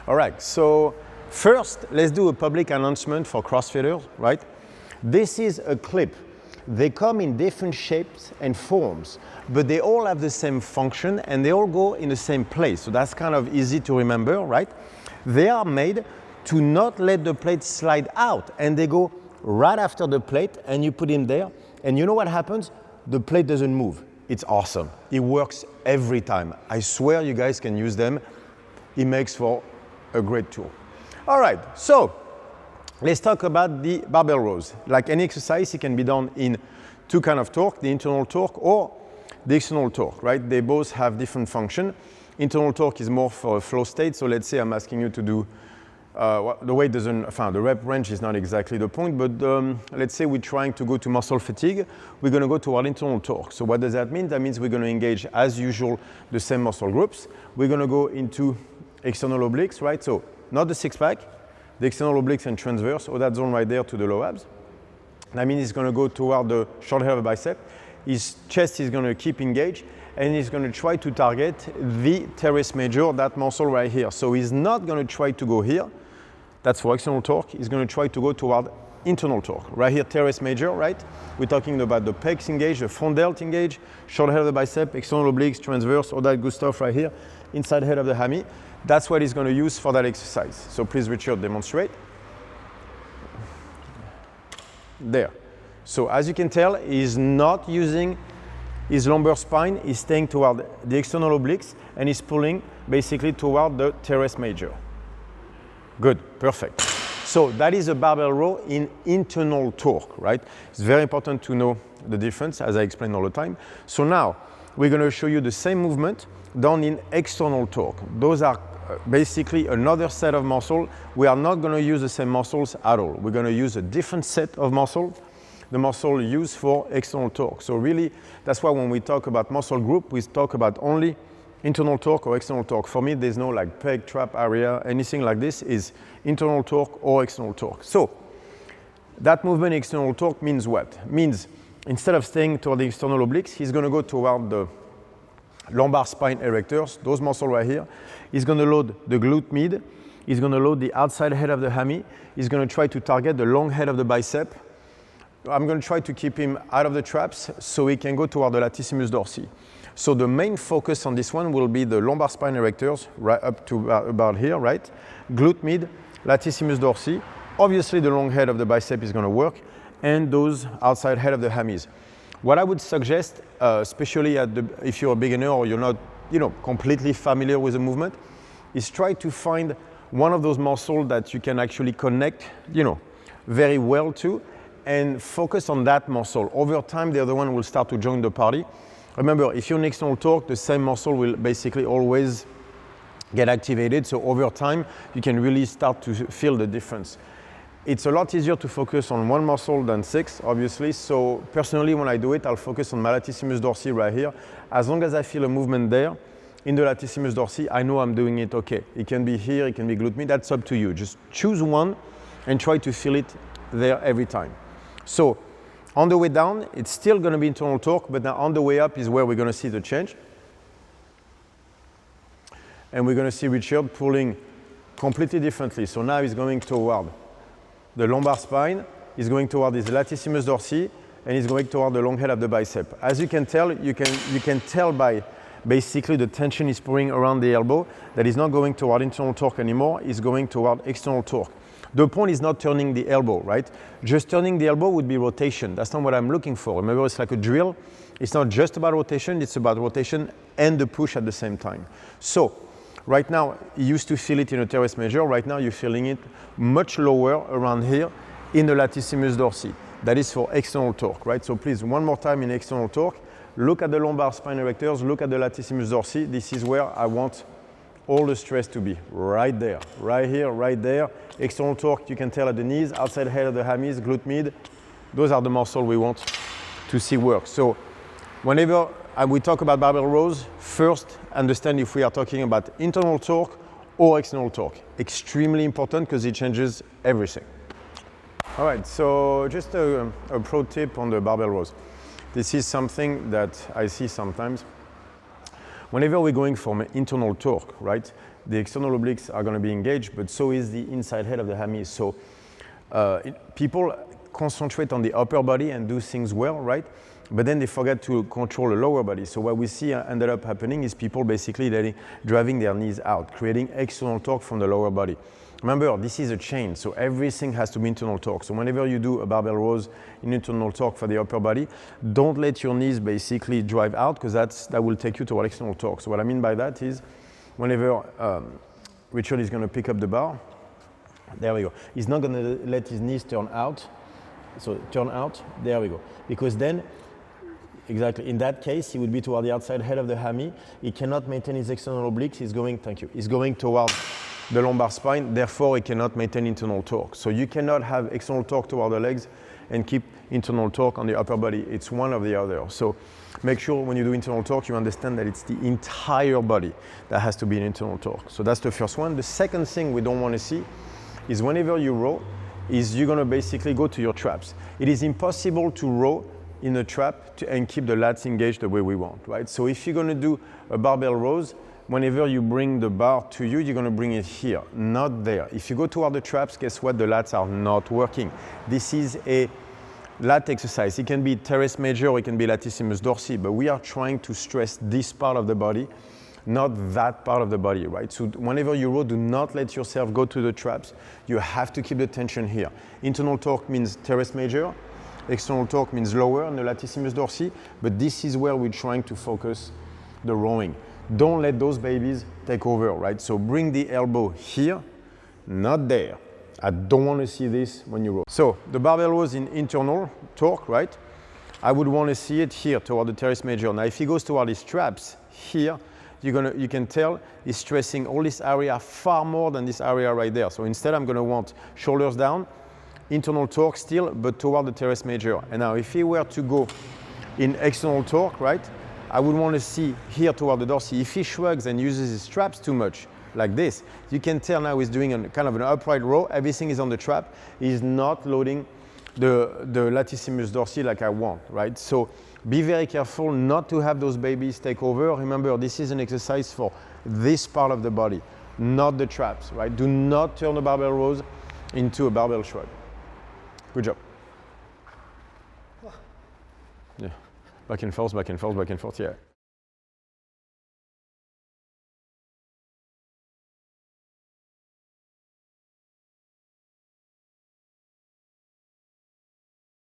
All right, so first, let's do a public announcement for CrossFitters, right? This is a clip. They come in different shapes and forms, but they all have the same function and they all go in the same place. So that's kind of easy to remember, right? They are made to not let the plate slide out, and they go right after the plate, and you put him there, and you know what happens? The plate doesn't move. It's awesome. It works every time. I swear you guys can use them. It makes for a great tool. All right, so let's talk about the barbell rows. Like any exercise, it can be done in two kinds of torque, the internal torque or the external torque, right? They both have different function. Internal torque is more for a flow state, so let's say I'm asking you to do the weight doesn't, the rep range is not exactly the point, but let's say we're trying to go to muscle fatigue, we're going to go to our internal torque. So what does that mean? That means we're going to engage, as usual, the same muscle groups. We're going to go into external obliques, right? So not the six-pack, the external obliques and transverse, or that zone right there to the low abs. That means he's going to go toward the short head of the bicep. His chest is going to keep engaged, and he's going to try to target the teres major, that muscle right here. So he's not going to try to go here. That's for external torque. He's going to try to go toward internal torque. Right here, teres major, right? We're talking about the pecs engaged, the front delt engaged, short head of the bicep, external obliques, transverse, all that good stuff right here, inside head of the hammy. That's what he's going to use for that exercise. So please, Richard, demonstrate. There. So as you can tell, he's not using his lumbar spine. He's staying toward the external obliques, and he's pulling basically toward the teres major. Good, perfect. So that is a barbell row in internal torque, right? It's very important to know the difference, as I explain all the time. So now we're going to show you the same movement done in external torque. Those are basically another set of muscle. We are not going to use the same muscles at all. We're going to use a different set of muscle, the muscle used for external torque. So really, that's why when we talk about muscle group, we talk about only internal torque or external torque. For me, there's no like pec, trap area, anything like this is internal torque or external torque. So that movement external torque means what? Means instead of staying toward the external obliques, he's going to go toward the lumbar spine erectors, those muscles right here. He's going to load the glute med. He's going to load the outside head of the hammy. He's going to try to target the long head of the bicep. I'm going to try to keep him out of the traps so he can go toward the latissimus dorsi. So the main focus on this one will be the lumbar spine erectors, right up to about here, right? Glute med, latissimus dorsi. Obviously, the long head of the bicep is going to work, and those outside head of the hammies. What I would suggest, especially if you're a beginner or you're not, completely familiar with the movement, is try to find one of those muscles that you can actually connect, very well to, and focus on that muscle. Over time, the other one will start to join the party. Remember, if you're in external torque, the same muscle will basically always get activated. So over time, you can really start to feel the difference. It's a lot easier to focus on one muscle than 6, obviously. So personally, when I do it, I'll focus on my latissimus dorsi right here. As long as I feel a movement there in the latissimus dorsi, I know I'm doing it okay. It can be here, it can be glute med, that's up to you. Just choose one and try to feel it there every time. So on the way down, it's still going to be internal torque, but now on the way up is where we're going to see the change. And we're going to see Richard pulling completely differently. So now he's going toward the lumbar spine, he's going toward his latissimus dorsi, and he's going toward the long head of the bicep. As you can tell, you can tell by basically the tension he's pulling around the elbow that he's not going toward internal torque anymore, he's going toward external torque. The point is not turning the elbow, right? Just turning the elbow would be rotation. That's not what I'm looking for. Remember, it's like a drill. It's not just about rotation, it's about rotation and the push at the same time. So right now, you used to feel it in a teres major. Right now, you're feeling it much lower around here in the latissimus dorsi. That is for external torque, right? So please, one more time in external torque. Look at the lumbar spine erectors, look at the latissimus dorsi. This is where I want all the stress to be, right there, right here, right there. External torque, you can tell at the knees, outside head of the hammies, glute med. Those are the muscles we want to see work. So whenever we talk about barbell rows, first understand if we are talking about internal torque or external torque. Extremely important because it changes everything. All right, so just a pro tip on the barbell rows. This is something that I see sometimes. Whenever we're going from internal torque, right, the external obliques are going to be engaged, but so is the inside head of the hammy. So people concentrate on the upper body and do things well, right? But then they forget to control the lower body. So what we see ended up happening is people basically driving their knees out, creating external torque from the lower body. Remember, this is a chain, so everything has to be internal torque. So whenever you do a barbell rows in internal torque for the upper body, don't let your knees basically drive out, because that will take you toward external torque. So what I mean by that is, whenever Richard is going to pick up the bar, there we go. He's not going to let his knees turn out. So turn out, there we go. Because then, exactly, in that case, he would be toward the outside head of the hammy. He cannot maintain his external obliques. He's going, thank you, he's going toward the lumbar spine, therefore he cannot maintain internal torque. So you cannot have external torque toward the legs and keep internal torque on the upper body. It's one or the other. So make sure when you do internal torque, you understand that it's the entire body that has to be in internal torque. So that's the first one. The second thing we don't want to see is whenever you row, is you're going to basically go to your traps. It is impossible to row in a trap and keep the lats engaged the way we want, right? So if you're going to do a barbell rows, whenever you bring the bar to you, you're going to bring it here, not there. If you go toward the traps, guess what? The lats are not working. This is a lat exercise. It can be teres major or it can be latissimus dorsi, but we are trying to stress this part of the body, not that part of the body, right? So whenever you row, do not let yourself go to the traps. You have to keep the tension here. Internal torque means teres major. External torque means lower in the latissimus dorsi, but this is where we're trying to focus the rowing. Don't let those babies take over, right? So bring the elbow here, not there. I don't want to see this when you row. So the barbell rows in internal torque, right? I would want to see it here toward the teres major. Now if he goes toward his traps here, you can tell he's stressing all this area far more than this area right there. So instead I'm going to want shoulders down, internal torque still, but toward the teres major. And now if he were to go in external torque, right? I would want to see here toward the dorsi. If he shrugs and uses his traps too much, like this, you can tell now he's doing kind of an upright row. Everything is on the trap. He's not loading the latissimus dorsi like I want, right? So be very careful not to have those babies take over. Remember, this is an exercise for this part of the body, not the traps, right? Do not turn the barbell rows into a barbell shrug. Good job. Yeah. Back and forth, back and forth, back and forth, yeah.